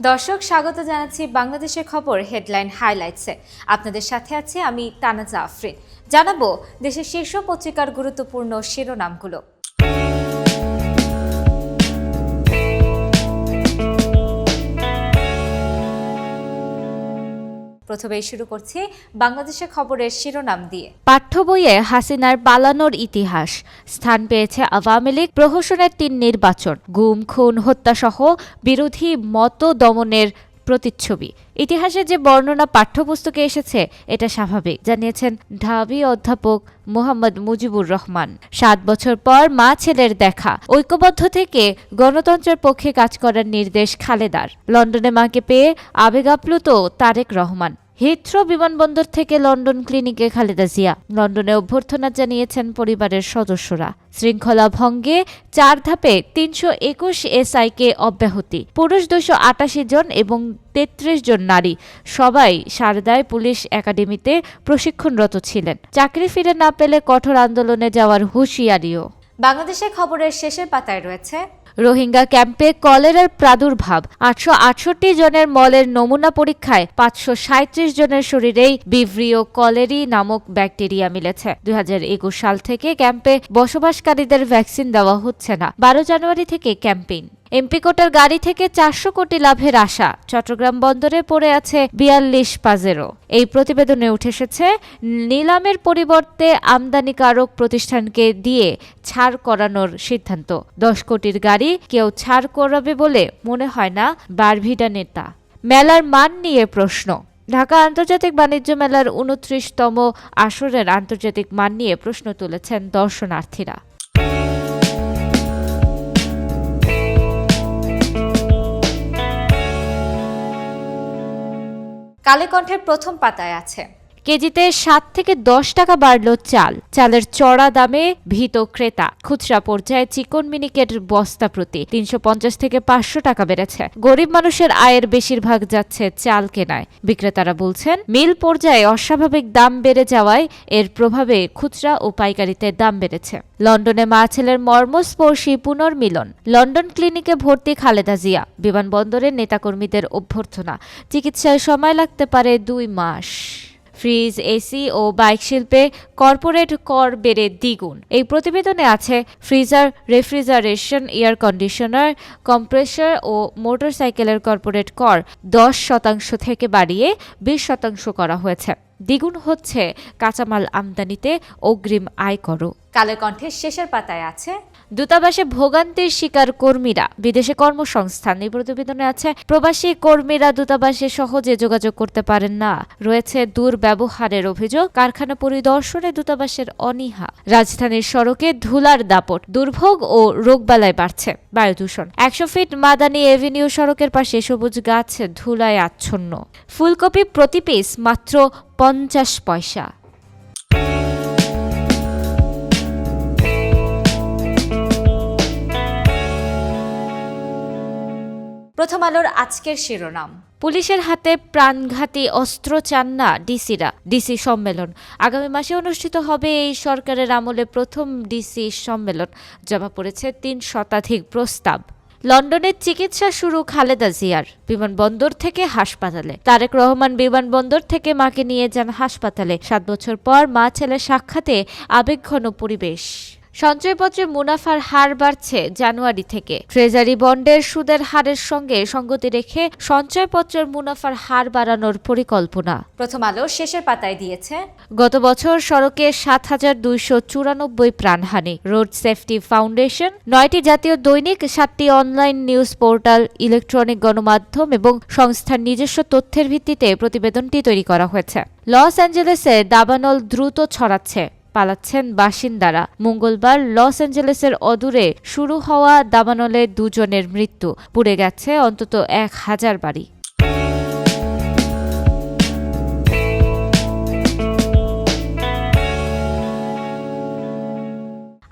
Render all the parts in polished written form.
দর্শক স্বাগত জানাচ্ছি বাংলাদেশের খবর হেডলাইন হাইলাইটসে। আপনাদের সাথে আছি আমি তানাজা আফরিন। জানাবো দেশের শীর্ষ পত্রিকার গুরুত্বপূর্ণ শিরোনামগুলো। প্রথমেই শুরু করছি বাংলাদেশের খবরের শিরোনাম দিয়ে। পাঠ্য বইয়ে হাসিনার পালানোর ইতিহাস, স্থান পেয়েছে আওয়ামী লীগ প্রহসনের ৩ নির্বাচন, গুম খুন হত্যাসহ বিরোধী মত দমনের প্রতিচ্ছবি। ইতিহাসে যে বর্ণনা পাঠ্যপুস্তকে এসেছে এটা স্বাভাবিক, জানিয়েছেন ঢাবি অধ্যাপক মোহাম্মদ মুজিবুর রহমান। ৭ বছর পর মা ছেলের দেখা, ঐক্যবদ্ধ থেকে গণতন্ত্রের পক্ষে কাজ করার নির্দেশ খালেদার। লন্ডনে মাকে পেয়ে আবেগাপ্লুত তারেক রহমান। হিথ্রো বিমানবন্দর থেকে লন্ডন ক্লিনিকে খালেদা জিয়া। লন্ডনে অভ্যর্থনা জানিয়েছেন পরিবারের সদস্যরা। শৃঙ্খলা ভঙ্গে ৪ ধাপে ৩২১ এসআইকে অব্যাহতি। পুরুষ ২৮৮ জন এবং ৩৩ জন নারী, সবাই সারদায় পুলিশ একাডেমিতে প্রশিক্ষণরত ছিলেন। চাকরি ফিরে না পেলে কঠোর আন্দোলনে যাওয়ার হুঁশিয়ারিও। বাংলাদেশের খবরের শেষের পাতায় রয়েছে রোহিঙ্গা ক্যাম্পে কলেরার প্রাদুর্ভাব। ৮৬৮ জনের মলের নমুনা পরীক্ষায় ৫৩৭ জনের শরীরেই ভিব্রিও কলেরি নামক ব্যাকটেরিয়া মিলেছে। ২০২১ সাল থেকে ক্যাম্পে বসবাসকারীদের ভ্যাকসিন দেওয়া হচ্ছে না। ১২ জানুয়ারি থেকে ক্যাম্পেইন। এমপি কোটার গাড়ি থেকে ৪০০ কোটি লাভের আশা। চট্টগ্রাম বন্দরে পড়ে আছে ৪২ পাজেরো। এই প্রতিবেদনে উঠে এসেছে নিলামের পরিবর্তে আমদানিকারক প্রতিষ্ঠানকে দিয়ে ছাড় করানোর সিদ্ধান্ত। ১০ কোটির গাড়ি কেউ ছাড় করাবে বলে মনে হয় না বারভিডা নেতা। মেলার মান নিয়ে প্রশ্ন। ঢাকা আন্তর্জাতিক বাণিজ্য মেলার ২৯তম আসরের আন্তর্জাতিক মান নিয়ে প্রশ্ন তুলেছেন দর্শনার্থীরা। কালে কণ্ঠের প্রথম পাতায় আছে কেজিতে ৭ থেকে ১০ টাকা বাড়ল চাল। চালের চড়া দামে ভীত ক্রেতা। খুচরা পর্যায়ে চিকন মিনিকেট বস্তা প্রতি ৩৫০ থেকে ৫০০ টাকা বেড়েছে। গরিব মানুষের আয়ের বেশিরভাগ যাচ্ছে চাল কেনায়। বিক্রেতারা বলছেন মিল পর্যায়ে অস্বাভাবিক দাম বেড়ে যাওয়ায় এর প্রভাবে খুচরা ও পাইকারিতে দাম বেড়েছে। লন্ডনে মা ছেলের মর্মস্পর্শী পুনর্মিলন। লন্ডন ক্লিনিকে ভর্তি খালেদা জিয়া। বিমানবন্দরের নেতাকর্মীদের অভ্যর্থনা। চিকিৎসায় সময় লাগতে পারে ২ মাস। ফ্রিজ, এসি ও বাইক শিল্পে কর্পোরেট কর বেড়ে দ্বিগুণ। এই প্রতিবেদনে আছে freezer, refrigeration, air conditioner, compressor ও মোটরসাইকেলের কর্পোরেট কর ১০% থেকে বাড়িয়ে ২০% করা হয়েছে। দ্বিগুণ হচ্ছে কাঁচামাল আমদানিতে অগ্রিম আয়করও। কালের কণ্ঠের শেষের পাতায় আছে দূতাবাসে ভোগান্তির শিকার কর্মীরা, বিদেশে কর্মসংস্থান। এই প্রতিবেদনে আছে প্রবাসী কর্মীরা দূতাবাসে সহজে যোগাযোগ করতে পারেন না। রয়েছে দুর্ব্যবহারের অভিযোগ। কারখানা পরিদর্শনে দূতাবাসের অনীহা। রাজধানীর সড়কে ধুলার দাপট। দুর্ভোগ ও রোগবালাই বাড়ছে। বায়ু দূষণ। ১০০ ফিট মাদানী এভিনিউ সড়কের পাশে সবুজ গাছ ধুলায় আচ্ছন্ন। ফুলকপি প্রতি পিস মাত্র ৫০ পয়সা। প্রথম আলোর আজকের শিরোনাম। পুলিশের হাতে প্রাণঘাতী অস্ত্র চান না ডিসিরা। ডিসি সম্মেলন। আগামী মাসে অনুষ্ঠিত হবে এই সরকারের আমলে প্রথম ডিসি সম্মেলন। জমা পড়েছে ৩ শতাধিক প্রস্তাব। লন্ডনের চিকিৎসা শুরু খালেদা জিয়ার। বিমানবন্দর থেকে হাসপাতালে। তারেক রহমান বিমানবন্দর থেকে মাকে নিয়ে যান হাসপাতালে। ৭ বছর পর মা ছেলের সাক্ষাতে আবেগঘন পরিবেশ। সঞ্চয়পত্রে মুনাফার হার বাড়ছে জানুয়ারি থেকে। ট্রেজারি বন্ডের সুদের হারের সঙ্গে সঙ্গতি রেখে সঞ্চয়পত্রের মুনাফার হার বাড়ানোর পরিকল্পনা। প্রথম আলো শেষের পাতায় দিয়েছে গত বছর সড়কে ৭,২৯৪ প্রাণহানি। রোড সেফটি ফাউন্ডেশন ৯টি জাতীয় দৈনিক, ৭টি অনলাইন নিউজ পোর্টাল, ইলেকট্রনিক গণমাধ্যম এবং সংস্থার নিজস্ব তথ্যের ভিত্তিতে প্রতিবেদনটি তৈরি করা হয়েছে। লস অ্যাঞ্জেলেসে দাবানল দ্রুত ছড়াচ্ছে। পালাচ্ছেন বাসিন্দারা। মঙ্গলবার লস অ্যাঞ্জেলেসের অদূরে শুরু হওয়া দাবানলে ২ জনের মৃত্যু। পুড়ে গেছে অন্তত ১,০০০ বাড়ি।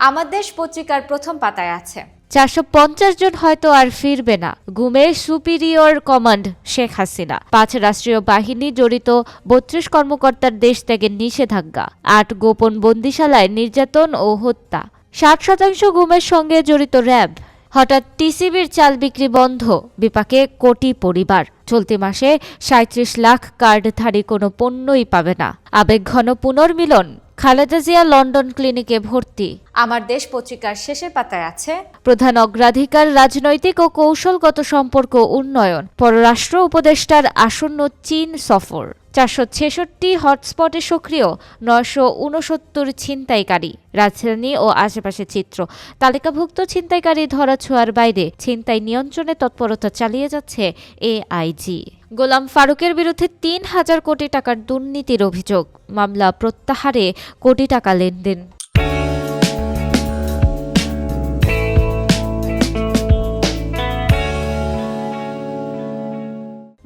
আমার দেশ পত্রিকার প্রথম পাতায় আছে ৪৫০ জন হয়তো আর ফিরবে না। গুমে সুপিরিয়র কমান্ড শেখ হাসিনা। ৫ রাষ্ট্রীয় বাহিনী জড়িত ৩২ কর্মকর্তার দেশ ত্যাগের নিষেধাজ্ঞা। ৮ গোপন বন্দিশালায় নির্যাতন ও হত্যা। ৬০% গুমের সঙ্গে জড়িত র্যাব। হঠাৎ টিসিবির চাল বিক্রি বন্ধ, বিপাকে কোটি পরিবার। চলতি মাসে ৩৭ লাখ কার্ডধারী কোনো পণ্যই পাবে না। আবেগঘন পুনর্মিলন, খালেদা জিয়া লন্ডন ক্লিনিকে ভর্তি। আমার দেশ পত্রিকার শেষের পাতায় আছে প্রধান অগ্রাধিকার রাজনৈতিক ও কৌশলগত সম্পর্ক উন্নয়ন, পররাষ্ট্র উপদেষ্টার আসন্ন চীন সফর। ৪৬৬ হটস্পটে সক্রিয়, ৯৬৯ ছিনতাইকারী। রাজধানী ও আশেপাশে চিত্র। তালিকাভুক্ত ছিনতাইকারী ধরাছোঁয়ার বাইরে ছিনতাই নিয়ন্ত্রণে তৎপরতা চালিয়ে যাচ্ছে এআইজি। গোলাম ফারুকের বিরুদ্ধে ৩,০০০ কোটি টাকার দুর্নীতির অভিযোগ, মামলা প্রত্যাহারে কোটি টাকা লেনদেন।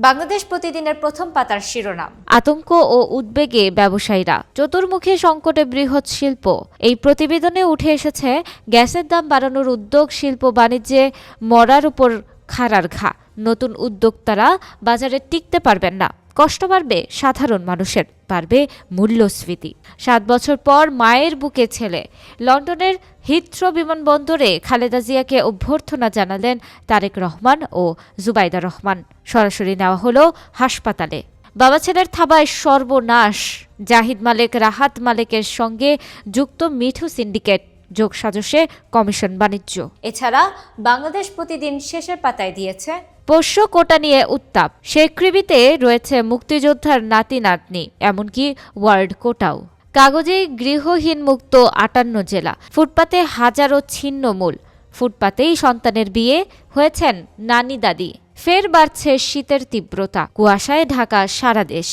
বাংলাদেশ প্রতিদিনের প্রথম পাতার শিরোনাম, আতঙ্ক ও উদ্বেগে ব্যবসায়ীরা, চতুর্মুখী সংকটে বৃহৎ শিল্প। এই প্রতিবেদনে উঠে এসেছে গ্যাসের দাম বাড়ানোর উদ্যোগ শিল্প বাণিজ্যে মরার উপর খাড়ার ঘা। নতুন উদ্যোক্তারা বাজারে টিকতে পারবেন না, কষ্ট বাড়বে সাধারণ মানুষের, বাড়বে মূল্যস্ফীতি। ৭ বছর পর মায়ের বুকে ছেলে। লন্ডনের হিথ্রো বিমানবন্দরে খালেদা জিয়াকে অভ্যর্থনা জানালেন তারেক রহমান ও জুবাইদা রহমান। সরাসরি নেওয়া হলো হাসপাতালে। বাবা ছেলের থাবায় সর্বনাশ। জাহিদ মালেক, রাহাত মালেকের সঙ্গে যুক্ত মিঠু সিন্ডিকেট, যোগসাজশে কমিশন বাণিজ্য। এছাড়া বাংলাদেশ প্রতিদিন শেষের পাতায় দিয়েছে পোষ্য কোটা নিয়ে উত্তাপ। শেকৃবিতে রয়েছে মুক্তিযোদ্ধার নাতি নাতনি, এমনকি ওয়ার্ড কোটাও। কাগজে গৃহহীন মুক্ত ৫৮ জেলা। ফুটপাতে হাজারো ছিন্নমূল। ফুটপাতেই সন্তানের বিয়ে, হয়েছেন নানি দাদি। ফের বাড়ছে শীতের তীব্রতা, কুয়াশায় ঢাকা সারা দেশ।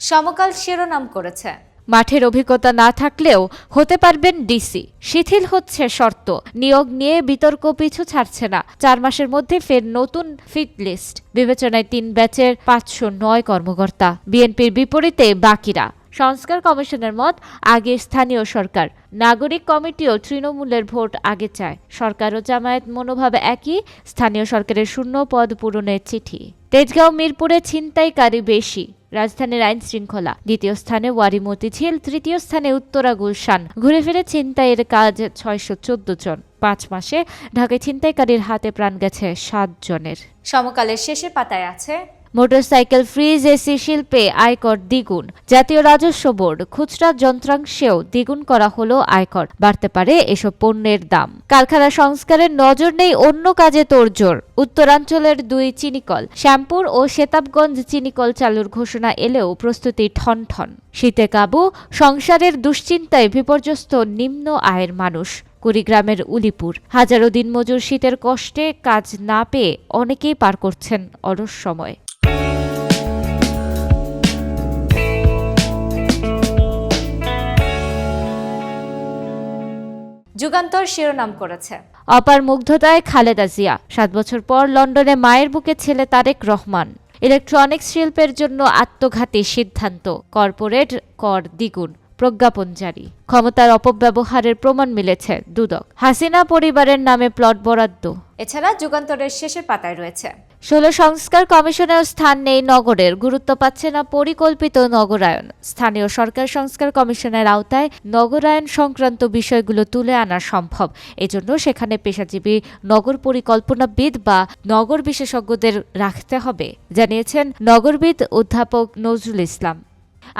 সমকাল শিরোনাম করেছে, মাঠের অভিজ্ঞতা না থাকলেও হতে পারবেন ডিসি। শিথিল হচ্ছে শর্ত, নিয়োগ নিয়ে বিতর্ক পিছু ছাড়ছে না। ৪ মাসের মধ্যে ফের নতুন ফিট লিস্ট। বিবেচনায় ৩ ব্যাচের ৫০৯ কর্মকর্তা। বিএনপির বিপরীতে বাকিরা। সংস্কার কমিশনের মত, আগে স্থানীয় সরকার। নাগরিক কমিটিও তৃণমূলের ভোট আগে চায়। সরকার ও জামায়াত মনোভাব একই, স্থানীয় সরকারের শূন্য পদ পূরণের চিঠি। তেজগাঁও মিরপুরে ছিনতাইকারী বেশি। রাজধানীর আইন শৃঙ্খলা। ২য় স্থানে ওয়ারি মতিঝিল, ৩য় স্থানে উত্তরা গুলশান। ঘুরে ফিরে ছিনতাইয়ের কাজ ৬১৪ জন। ৫ মাসে ঢাকায় ছিনতাইকারীর হাতে প্রাণ গেছে ৭ জনের। সমকালের শেষের পাতায় আছে মোটরসাইকেল ফ্রিজ, এসি শিল্পে আয়কর দ্বিগুণ। জাতীয় রাজস্ব বোর্ড, খুচরা যন্ত্রাংশেও দ্বিগুণ করা হলো আয়কর। বাড়তে পারে এসব পণ্যের দাম। কারখানা সংস্কারের নজর নেই, অন্য কাজে তোড়জোড়। উত্তরাঞ্চলের ২ চিনিকল, শ্যামপুর ও সেতাবগঞ্জ চিনিকল চালুর ঘোষণা এলেও প্রস্তুতি ঠনঠন। শীতে কাবু, সংসারের দুশ্চিন্তায় বিপর্যস্ত নিম্ন আয়ের মানুষ। কুড়িগ্রামের উলিপুর, হাজারো দিনমজুর শীতের কষ্টে কাজ না পেয়ে অনেকেই পার করছেন অলস সময়। যুগান্তর শিরোনাম করেছে, অপার মুগ্ধতায় খালেদা জিয়া। ৭ বছর পর লন্ডনে মায়ের বুকে ছেলে তারেক রহমান। ইলেকট্রনিক্স শিল্পের জন্য আত্মঘাতী সিদ্ধান্ত, কর্পোরেট কর দ্বিগুণ। প্রজ্ঞাপন জারি। ক্ষমতার অপব্যবহারের প্রমাণ মিলেছে দুদক। হাসিনা পরিবারের নামে প্লট বরাদ্দ। এছাড়া যুগান্তরের শেষের পাতায় রয়েছে ১৬ সংস্কার কমিশনেও স্থান নেই নগরের, গুরুত্ব পাচ্ছে না পরিকল্পিত নগরায়ন। স্থানীয় সরকার সংস্কার কমিশনের আওতায় নগরায়ন সংক্রান্ত বিষয়গুলো তুলে আনা সম্ভব। এজন্য সেখানে পেশাজীবী নগর পরিকল্পনাবিদ বা নগর বিশেষজ্ঞদের রাখতে হবে, জানিয়েছেন নগরবিদ অধ্যাপক নজরুল ইসলাম।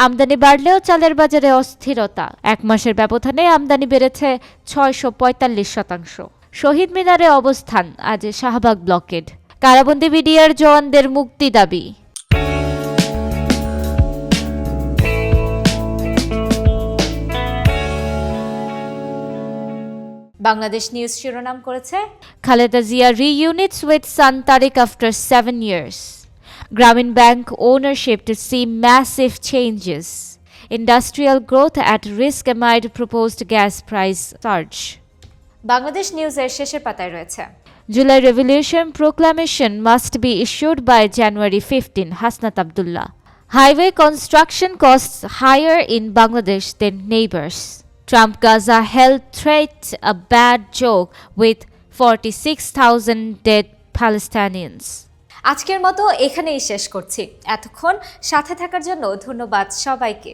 আমদানি বাড়লেও চালের বাজারে অস্থিরতা। ১ মাসের ব্যবধানে আমদানি বেড়েছে ৬৪৫%। শহীদ মিনারে অবস্থান, আজ শাহবাগ ব্লকেড। কারাবন্দী বিডিআর জওয়ানদের মুক্তি দাবি। বাংলাদেশ নিউজ শিরোনাম করেছে, Khaleda Zia reunites with son Tariq after 7 years. Grameen Bank ownership to see massive changes. Industrial growth at risk amid proposed gas price surge. Bangladesh নিউজের শেষের পাতায় রয়েছে, July Revolution Proclamation must be issued by January 15, Hasnat Abdullah. Highway construction costs higher in Bangladesh than neighbors. Trump Gaza health threat a bad joke with 46,000 dead Palestinians. আজকের মতো এখানেই শেষ করছি। এতক্ষণ সাথে থাকার জন্য ধন্যবাদ সবাইকে।